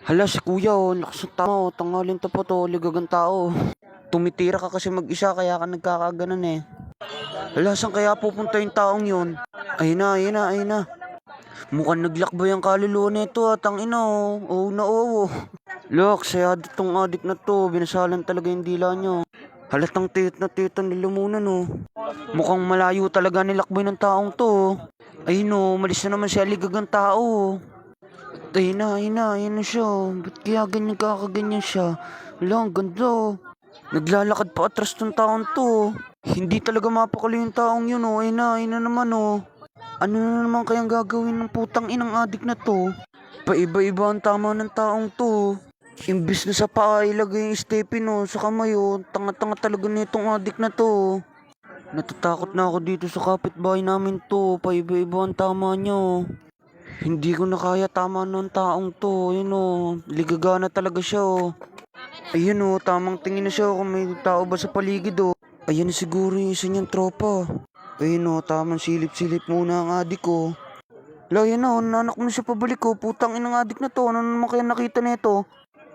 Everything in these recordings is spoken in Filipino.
Hala si kuya lakas ng tama tanghalin tapat ligagang tao. Tumitira ka kasi mag-isa kaya ka nagkakaganon eh. Hala saan kaya pupunta yung taong yun? Ayun na. Mukhang naglakbay ang kaluluwa nito tangina Oo na oo. Look, sayad tong adik na to, binasalan talaga yung dila nyo. Halatang tit na titan nilumunan Mukhang malayo talaga nilakbay ng taong to. Ayun malis na naman siya ligagang tao. Ayun na siya. Ba't kaya ganyan kakaganyan siya? Wala, ang ganda. Naglalakad pa atras tong taon to. Hindi talaga mapakali yung taong yun ayun na naman Ano na naman kayang gagawin ng putang inang adik na to? Paiba-iba ang tama ng taong to. Imbis na sa paa ilagay yung stepin sa kamay Tanga-tanga talaga nitong adik na to. Natatakot na ako dito sa kapitbahay namin to. Paiba-iba ang tama niya. Hindi ko na kaya tama ng taong to. Ligaga na talaga siya Ayun tamang tingin na siya kung may tao ba sa paligid Ayan na siguro yung isa niyang tropa. Ayun tamang silip-silip muna ang adik Wala yan nanak mo siya pabalik Putang inang adik na to. Ano naman kaya nakita nito?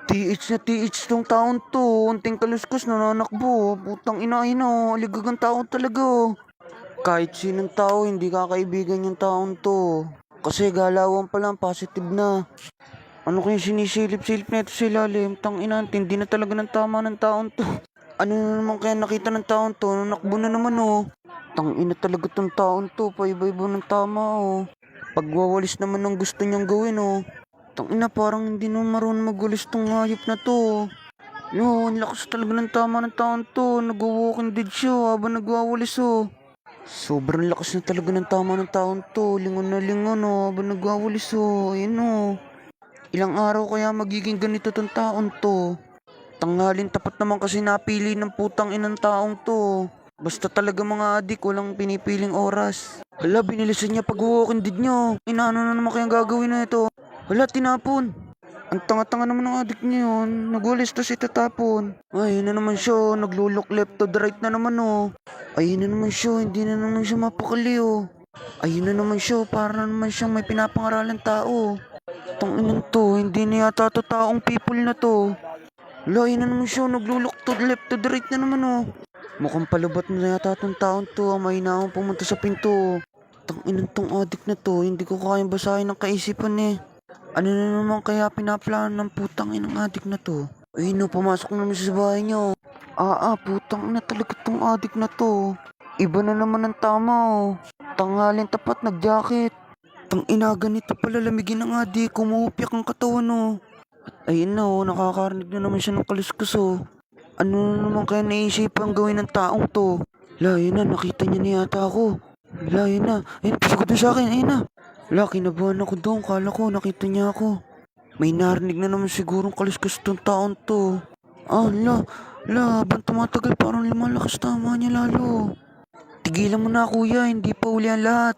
TH na TH tong taon to. Unting kaluskos nananakbo. Putang ina aligagang tao talaga Kahit sinong tao hindi kakaibigan yung taon to. Kasi galawan pa lang positive na. Ano kaya sinisilip-silip na ito sa ilalim? Tangina, tindi na talaga ng tama ng taon to. Ano na naman kaya nakita ng taon to? Nanakbo na naman Tangina talaga tong taon to. Paiba-iba ng tama Pagwawalis naman ng gusto niyang gawin Tangina parang hindi naman marunong magwalis tong hayop na to. Ang lakas talaga ng tama ng taon to. Nag-walking dead siya habang nagwawalis Sobrang lakas na talaga ng tama ng taon to. Lingon na lingon habang nagwawalis Ayun Ilang araw kaya magiging ganito tong taon to? Tanghalin tapat naman kasi napili ng putang inang taong to. Basta talaga mga adik, walang pinipiling oras. Hala, binilisan niya pag-walking dead niya. Ano na naman kayang gagawin na ito? Hala, tinapon. Ang tanga-tanga naman ng adik niya yun. Nagwalis tas itatapon. Ayun na naman siya, naglulok left to the right na naman Ayun na naman siya, hindi na naman siya mapakali Ayun na naman siya, para naman siyang may pinapangaralan tao. Tanginan to, hindi na yata to taong people na to. Wala, yun na naman siya, naglulok to left to the right na naman Mukhang palubat na yata tong taon to, may na akong pumunta sa pinto. Tanginan tong adik na to, hindi ko kayang basahin ng kaisipan Ano na naman kaya pinaplano ng putang inang adik na to? Ayun pumasok naman siya sa bahay niya putang na talaga tong adik na to. Iba na naman ang tama Tanghalin tapat nag-jacket. Tang ina ganito pala lamigin ng adik, kumupiak ang katawan At ayun na nakakarinig na naman siya ng kaluskos Ano na naman kaya naisipan gawin ng taong to? Yun na, nakita niya na yata ako. Yun na, ayun, pasagod na sa akin, ayun na. Kinabahan ako doon, kala ko nakita niya ako. May narinig na naman sigurong kaluskos tong taong to. Habang tumatagal parang lumalakas tama niya lalo. Tigilan mo na kuya, hindi pa uli ang lahat.